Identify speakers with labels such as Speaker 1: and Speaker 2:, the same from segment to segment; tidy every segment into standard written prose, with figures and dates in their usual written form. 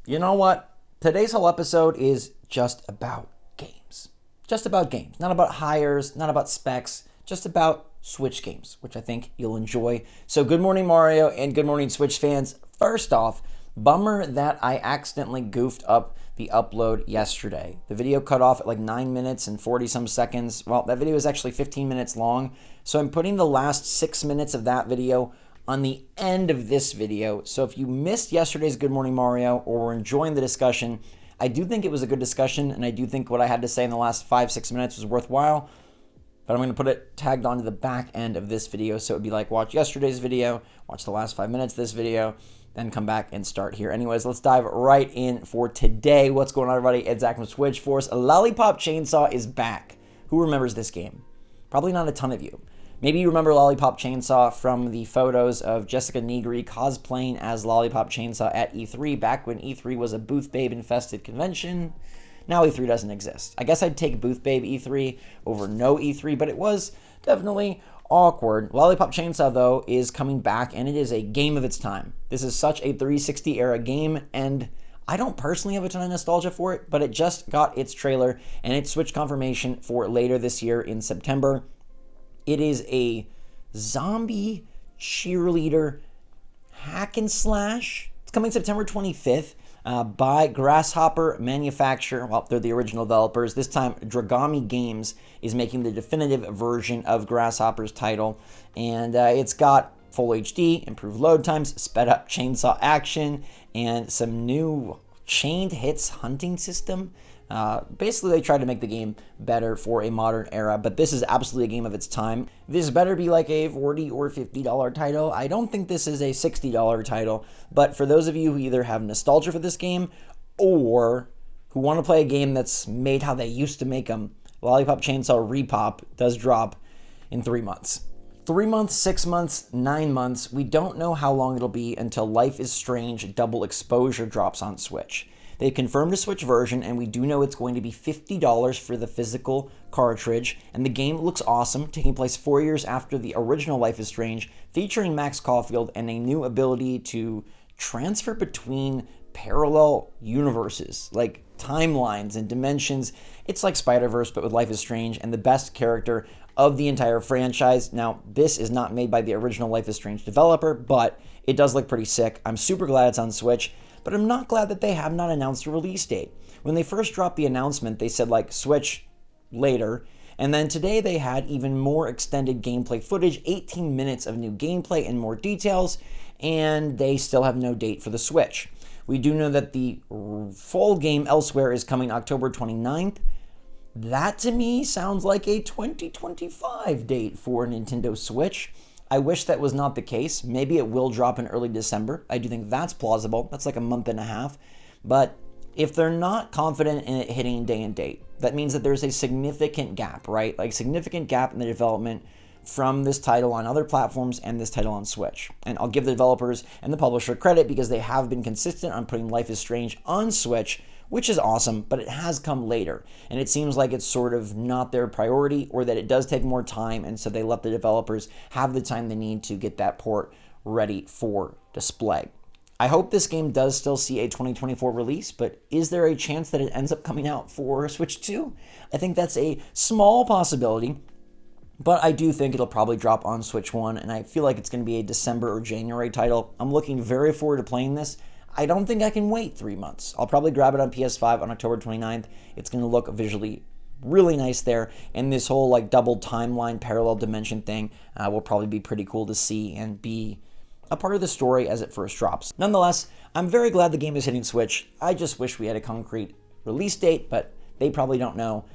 Speaker 1: You know what? Today's whole episode is just about games. Just about games. Not about hires, not about specs, just about Switch games, which I think you'll enjoy. So, good morning, Mario, and good morning, Switch fans. First off, bummer that I accidentally goofed up the upload yesterday. The video cut off at like 9 minutes and 40 some seconds. Well, that video is actually 15 minutes long. So, I'm putting the last 6 minutes of that video on the end of this video. So if you missed yesterday's Good Morning Mario or were enjoying the discussion, I do think it was a good discussion, and I do think what I had to say in the last 5-6 minutes was worthwhile, but I'm going to put it tagged onto the back end of this video. So it'd be like, watch yesterday's video, watch the last 5 minutes of this video, then come back and start here. Anyways, let's dive right in for today. What's going on, everybody? It's Zach from SwitchForce. Lollipop Chainsaw is back. Who remembers this game? Probably not a ton of you. Maybe you remember Lollipop Chainsaw from the photos of Jessica Negri cosplaying as Lollipop Chainsaw at E3 back when E3 was a booth babe infested convention. Now E3 doesn't exist. I guess I'd take booth babe E3 over no E3, but it was definitely awkward. Lollipop Chainsaw, though, is coming back, and it is a game of its time. This is such a 360 era game, and I don't personally have a ton of nostalgia for it, but it just got its trailer and its Switch confirmation for later this year in September. It is a zombie cheerleader hack and slash. It's coming September 25th by Grasshopper Manufacture. Well, they're the original developers. This time, Dragami Games is making the definitive version of Grasshopper's title. And it's got full HD, improved load times, sped up chainsaw action, and some new chained hits hunting system. Basically, they tried to make the game better for a modern era, but this is absolutely a game of its time. This better be like a $40 or $50 title. I don't think this is a $60 title, but for those of you who either have nostalgia for this game or who want to play a game that's made how they used to make them, Lollipop Chainsaw Repop does drop in 3 months. 3 months, 6 months, 9 months. We don't know how long it'll be until Life is Strange Double Exposure drops on Switch. They confirmed a Switch version, and we do know it's going to be $50 for the physical cartridge, and the game looks awesome, taking place 4 years after the original Life is Strange, featuring Max Caulfield and a new ability to transfer between parallel universes, like timelines and dimensions. It's like Spider-Verse, but with Life is Strange, and the best character of the entire franchise. Now, this is not made by the original Life is Strange developer, but it does look pretty sick. I'm super glad it's on Switch, but I'm not glad that they have not announced a release date. When they first dropped the announcement, they said like Switch later, and then today they had even more extended gameplay footage, 18 minutes of new gameplay and more details, and they still have no date for the Switch. We do know that the full game Elsewhere is coming October 29th. That to me sounds like a 2025 date for Nintendo Switch. I wish that was not the case. Maybe it will drop in early December. I do think that's plausible. That's like a month and a half. But if they're not confident in it hitting day and date, that means that there's a significant gap, right? Like significant gap in the development from this title on other platforms and this title on Switch. And I'll give the developers and the publisher credit because they have been consistent on putting Life is Strange on Switch, which is awesome, but it has come later. And it seems like it's sort of not their priority, or that it does take more time, and so they let the developers have the time they need to get that port ready for display. I hope this game does still see a 2024 release, but is there a chance that it ends up coming out for Switch 2? I think that's a small possibility, but I do think it'll probably drop on Switch 1, and I feel like it's going to be a December or January title. I'm looking very forward to playing this. I don't think I can wait 3 months. I'll probably grab it on PS5 on October 29th. It's going to look visually really nice there, and this whole like double timeline parallel dimension thing will probably be pretty cool to see and be a part of the story as it first drops. Nonetheless, I'm very glad the game is hitting Switch. I just wish we had a concrete release date, but they probably don't know,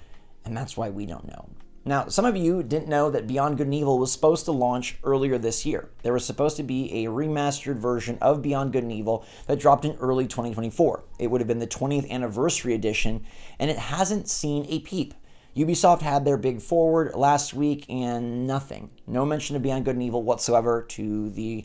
Speaker 1: and that's why we don't know. Now, some of you didn't know that Beyond Good and Evil was supposed to launch earlier this year. There was supposed to be a remastered version of Beyond Good and Evil that dropped in early 2024. It would have been the 20th anniversary edition, and it hasn't seen a peep. Ubisoft had their big forward last week, and nothing. No mention of Beyond Good and Evil whatsoever, to the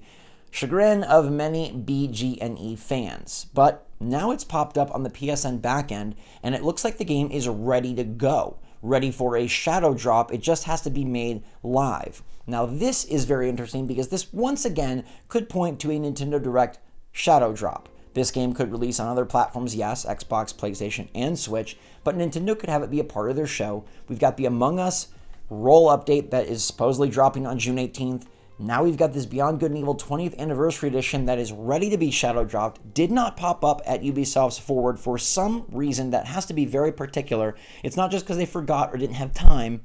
Speaker 1: chagrin of many BGNE fans. But now it's popped up on the PSN backend, and it looks like the game is ready to go. Ready for a shadow drop. It just has to be made live. Now this is very interesting because this once again could point to a Nintendo Direct shadow drop. This game could release on other platforms, yes, Xbox, PlayStation, and Switch, but Nintendo could have it be a part of their show. We've got the Among Us roll update that is supposedly dropping on June 18th. Now we've got this Beyond Good and Evil 20th Anniversary Edition that is ready to be shadow dropped. Did not pop up at Ubisoft's Forward for some reason that has to be very particular. It's not just because they forgot or didn't have time.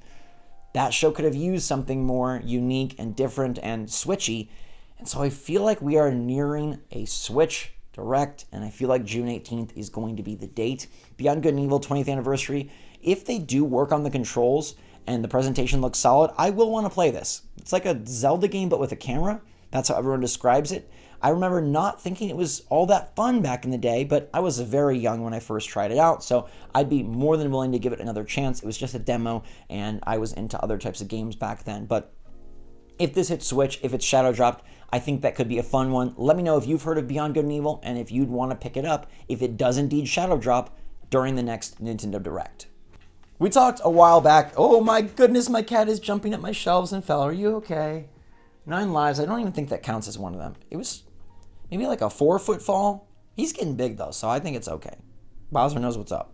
Speaker 1: That show could have used something more unique and different and switchy. And so I feel like we are nearing a Switch Direct, and I feel like June 18th is going to be the date. Beyond Good and Evil 20th Anniversary, if they do work on the controls and the presentation looks solid, I will want to play this. It's like a Zelda game, but with a camera. That's how everyone describes it. I remember not thinking it was all that fun back in the day, but I was very young when I first tried it out, so I'd be more than willing to give it another chance. It was just a demo, and I was into other types of games back then. But if this hits Switch, if it's shadow dropped, I think that could be a fun one. Let me know if you've heard of Beyond Good and Evil, and if you'd want to pick it up, if it does indeed shadow drop during the next Nintendo Direct. We talked a while back. Oh my goodness, my cat is jumping at my shelves and fell. Are you okay? 9 lives. I don't even think that counts as one of them. It was maybe like a 4-foot fall. He's getting big though, so I think it's okay. Bowser knows what's up.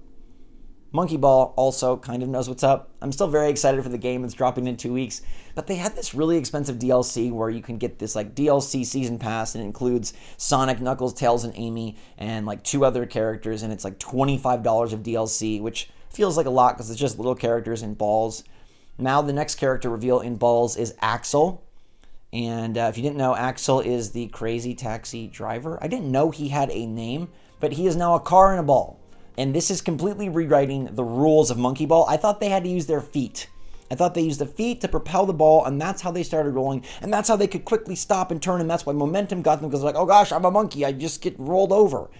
Speaker 1: Monkey Ball also kind of knows what's up. I'm still very excited for the game. It's dropping in 2 weeks. But they had this really expensive DLC where you can get this like DLC season pass, and it includes Sonic, Knuckles, Tails, and Amy, and like 2 other characters, and it's like $25 of DLC, which feels like a lot because it's just little characters in balls. Now the next character reveal in balls is Axel. And if you didn't know, Axel is the crazy taxi driver. I didn't know he had a name, but he is now a car and a ball. And this is completely rewriting the rules of Monkey Ball. I thought they had to use their feet. I thought they used the feet to propel the ball, and that's how they started rolling, and that's how they could quickly stop and turn, and that's why momentum got them, because like, oh gosh, I'm a monkey, I just get rolled over.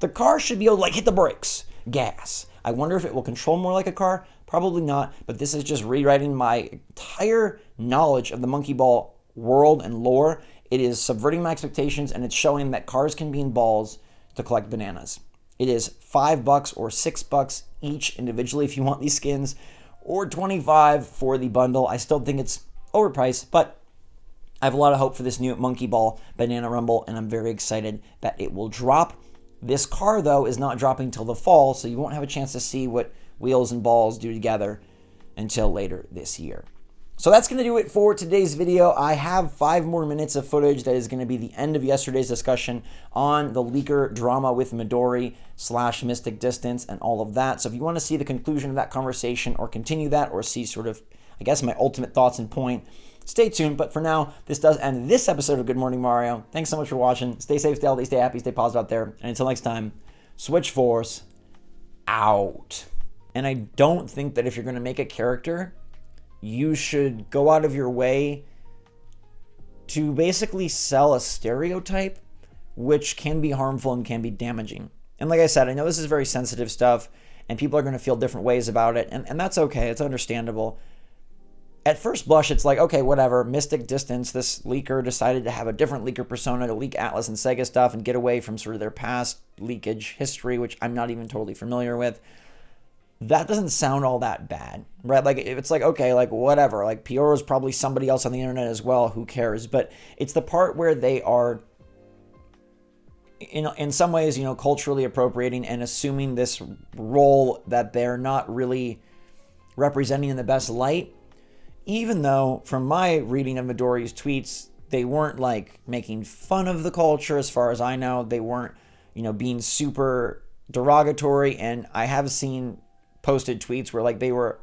Speaker 1: The car should be able to like hit the brakes, gas. I wonder if it will control more like a car. Probably not, but this is just rewriting my entire knowledge of the Monkey Ball world and lore. It is subverting my expectations, and it's showing that cars can be in balls to collect bananas. It is $5 or $6 each individually if you want these skins, or $25 for the bundle. I still think it's overpriced, but I have a lot of hope for this new Monkey Ball Banana Rumble, and I'm very excited that it will drop. This car, though, is not dropping till the fall, so you won't have a chance to see what wheels and balls do together until later this year. So that's going to do it for today's video. I have 5 more minutes of footage that is going to be the end of yesterday's discussion on the leaker drama with Midori / Mystic Distance and all of that. So if you want to see the conclusion of that conversation or continue that or see sort of, I guess, my ultimate thoughts and point, stay tuned. But for now, this does end this episode of Good Morning Mario. Thanks so much for watching. Stay safe, stay healthy, stay happy, stay positive out there. And until next time, SwitchForce out. And I don't think that if you're going to make a character, you should go out of your way to basically sell a stereotype, which can be harmful and can be damaging. And like I said, I know this is very sensitive stuff, and people are going to feel different ways about it, and that's okay. It's understandable. At first blush, it's like, okay, whatever. Mystic Distance, this leaker decided to have a different leaker persona to leak Atlas and Sega stuff and get away from sort of their past leakage history, which I'm not even totally familiar with. That doesn't sound all that bad, right? Like, it's like, okay, like, whatever. Like, Pioro's probably somebody else on the internet as well. Who cares? But it's the part where they are, in some ways, culturally appropriating and assuming this role that they're not really representing in the best light. Even though, from my reading of Midori's tweets, they weren't, like, making fun of the culture, as far as I know. They weren't, being super derogatory. And I have seen posted tweets where like they were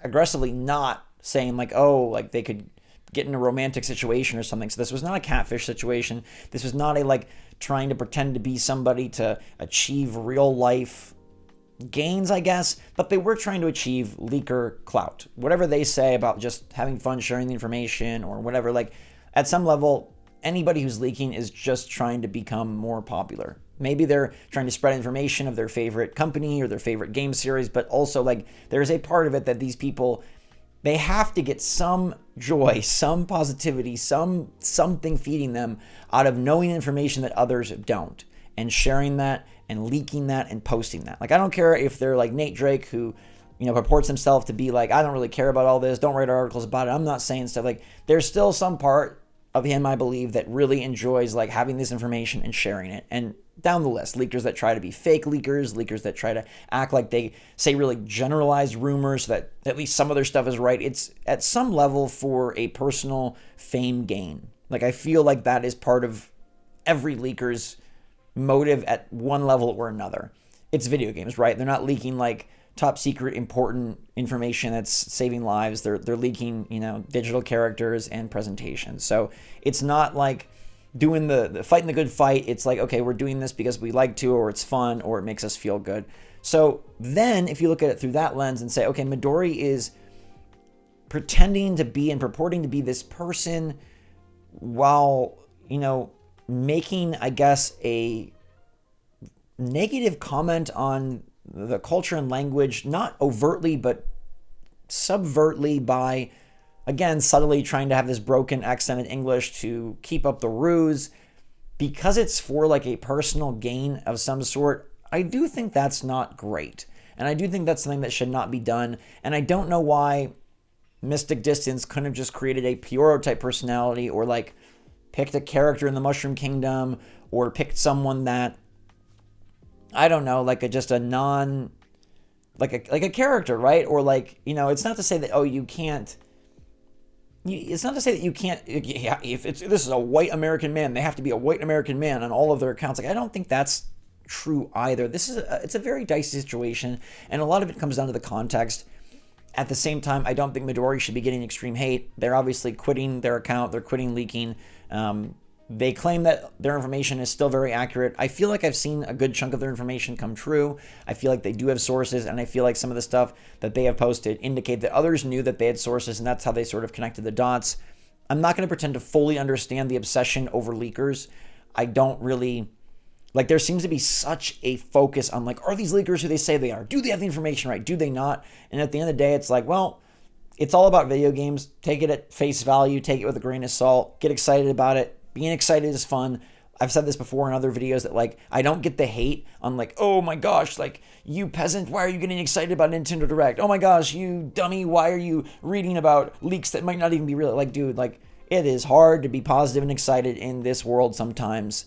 Speaker 1: aggressively not saying like, oh, like they could get in a romantic situation or something. So this was not a catfish situation. This was not a like trying to pretend to be somebody to achieve real life gains, I guess, but they were trying to achieve leaker clout. Whatever they say about just having fun sharing the information or whatever, like at some level, anybody who's leaking is just trying to become more popular. Maybe they're trying to spread information of their favorite company or their favorite game series, but also like there's a part of it that these people, they have to get some joy, some positivity, something feeding them out of knowing information that others don't and sharing that and leaking that and posting that. Like, I don't care if they're like Nate Drake, who, purports himself to be like, I don't really care about all this. Don't write articles about it. I'm not saying stuff like, there's still some part of him, I believe, that really enjoys like having this information and sharing it. And down the list, leakers that try to be fake leakers, leakers that try to act like they say really generalized rumors so that at least some of their stuff is right. It's at some level for a personal fame gain. Like I feel like that is part of every leaker's motive at one level or another. It's video games, right? They're not leaking like top secret important information that's saving lives. They're leaking, digital characters and presentations. So it's not like doing the fighting the good fight. It's like, okay, we're doing this because we like to, or it's fun, or it makes us feel good. So then if you look at it through that lens and say, okay, Midori is pretending to be and purporting to be this person while, making, I guess, a negative comment on the culture and language, not overtly, but subvertly by, again, subtly trying to have this broken accented English to keep up the ruse because it's for like a personal gain of some sort. I do think that's not great. And I do think that's something that should not be done. And I don't know why Mystic Distance couldn't have just created a Pyoro type personality or like picked a character in the Mushroom Kingdom or picked someone that, I don't know, like just a non, like a character, right? Or like, it's not to say that, you can't, it's not to say that you can't, if this is a white American man, they have to be a white American man on all of their accounts. Like, I don't think that's true either. It's a very dicey situation, and a lot of it comes down to the context. At the same time, I don't think Midori should be getting extreme hate. They're obviously quitting their account. They're quitting leaking. They claim that their information is still very accurate. I feel like I've seen a good chunk of their information come true. I feel like they do have sources, and I feel like some of the stuff that they have posted indicate that others knew that they had sources, and that's how they sort of connected the dots. I'm not going to pretend to fully understand the obsession over leakers. I don't really... Like, there seems to be such a focus on, like, are these leakers who they say they are? Do they have the information right? Do they not? And at the end of the day, it's like, well, it's all about video games. Take it at face value. Take it with a grain of salt. Get excited about it. Being excited is fun. I've said this before in other videos that, like, I don't get the hate on, like, oh my gosh, like, you peasant, why are you getting excited about Nintendo Direct? Oh my gosh, you dummy, why are you reading about leaks that might not even be real? Like, dude, like, it is hard to be positive and excited in this world sometimes.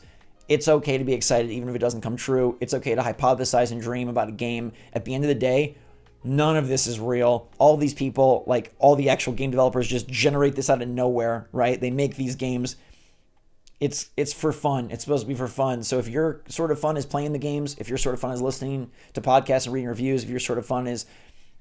Speaker 1: It's okay to be excited even if it doesn't come true. It's okay to hypothesize and dream about a game. At the end of the day, none of this is real. All these people, like all the actual game developers, just generate this out of nowhere, right? They make these games. It's for fun. It's supposed to be for fun. So if your sort of fun is playing the games, if your sort of fun is listening to podcasts and reading reviews, if your sort of fun is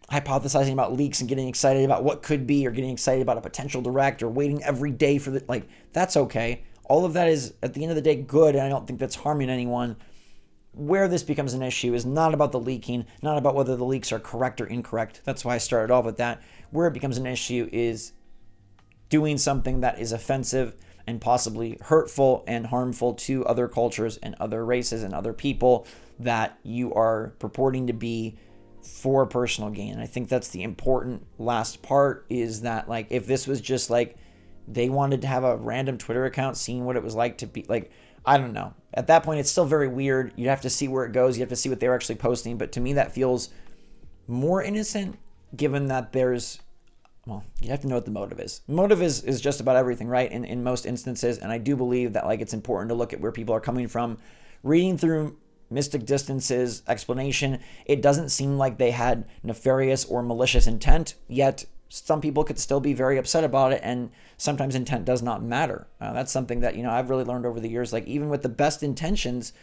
Speaker 1: hypothesizing about leaks and getting excited about what could be, or getting excited about a potential direct, or waiting every day for the, like, that's okay. All of that is, at the end of the day, good, and I don't think that's harming anyone. Where this becomes an issue is not about the leaking, not about whether the leaks are correct or incorrect. That's why I started off with that. Where it becomes an issue is doing something that is offensive and possibly hurtful and harmful to other cultures and other races and other people that you are purporting to be for personal gain. And I think that's the important last part, is that, like, if this was just like they wanted to have a random Twitter account seeing what it was like to be, like, I don't know. At that point, it's still very weird. You'd have to see where it goes. You have to see what they're actually posting. But to me, that feels more innocent, given that there's, well, you have to know what the motive is. Motive is just about everything, right? In most instances. And I do believe that, like, it's important to look at where people are coming from. Reading through Mystic Distance's explanation, it doesn't seem like they had nefarious or malicious intent, yet some people could still be very upset about it, and sometimes intent does not matter. That's something that, I've really learned over the years. Like, even with the best intentions,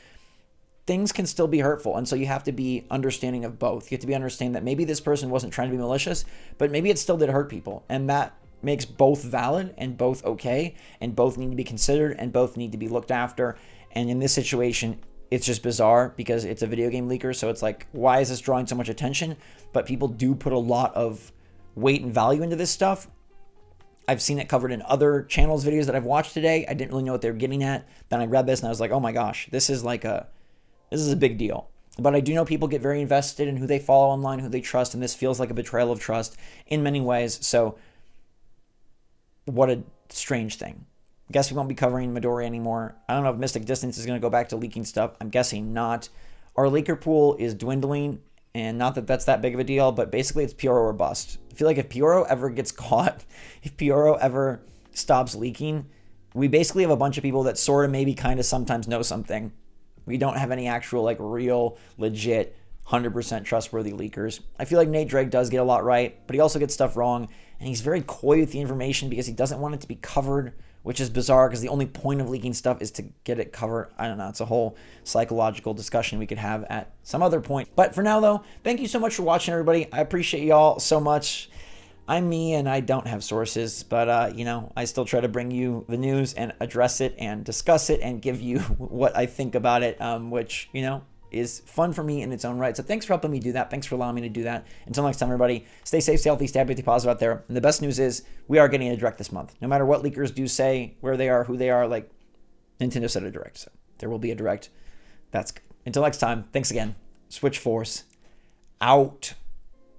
Speaker 1: things can still be hurtful, and so you have to be understanding of both. You have to be understanding that maybe this person wasn't trying to be malicious, but maybe it still did hurt people, and that makes both valid and both okay, and both need to be considered and both need to be looked after. And in this situation, it's just bizarre because it's a video game leaker, so it's like, why is this drawing so much attention? But people do put a lot of weight and value into this stuff. I've seen it covered in other channels' videos that I've watched today. I didn't really know what they were getting at. Then I read this and I was like, oh my gosh, this is a big deal. But I do know people get very invested in who they follow online, who they trust, and this feels like a betrayal of trust in many ways. So what a strange thing. I guess we won't be covering Midori anymore. I don't know if Mystic Distance is going to go back to leaking stuff. I'm guessing not. Our leaker pool is dwindling, and not that that's that big of a deal, but basically it's Pyoro or bust. I feel like if Pyoro ever gets caught, if Pyoro ever stops leaking, we basically have a bunch of people that sort of maybe kind of sometimes know something. We don't have any actual like real legit 100% trustworthy leakers. I feel like Nate Drake does get a lot right, but he also gets stuff wrong, and he's very coy with the information because he doesn't want it to be covered, which is bizarre because the only point of leaking stuff is to get it covered. I don't know. It's a whole psychological discussion we could have at some other point. But for now, though, thank you so much for watching, everybody. I appreciate y'all so much. I'm me and I don't have sources, but I still try to bring you the news and address it and discuss it and give you what I think about it, which, is fun for me in its own right. So thanks for helping me do that. Thanks for allowing me to do that. Until next time, everybody, stay safe, stay healthy, stay happy, stay positive out there. And the best news is we are getting a direct this month. No matter what leakers do say, where they are, who they are, like Nintendo said a direct. So there will be a direct. That's good. Until next time, thanks again. SwitchForce out.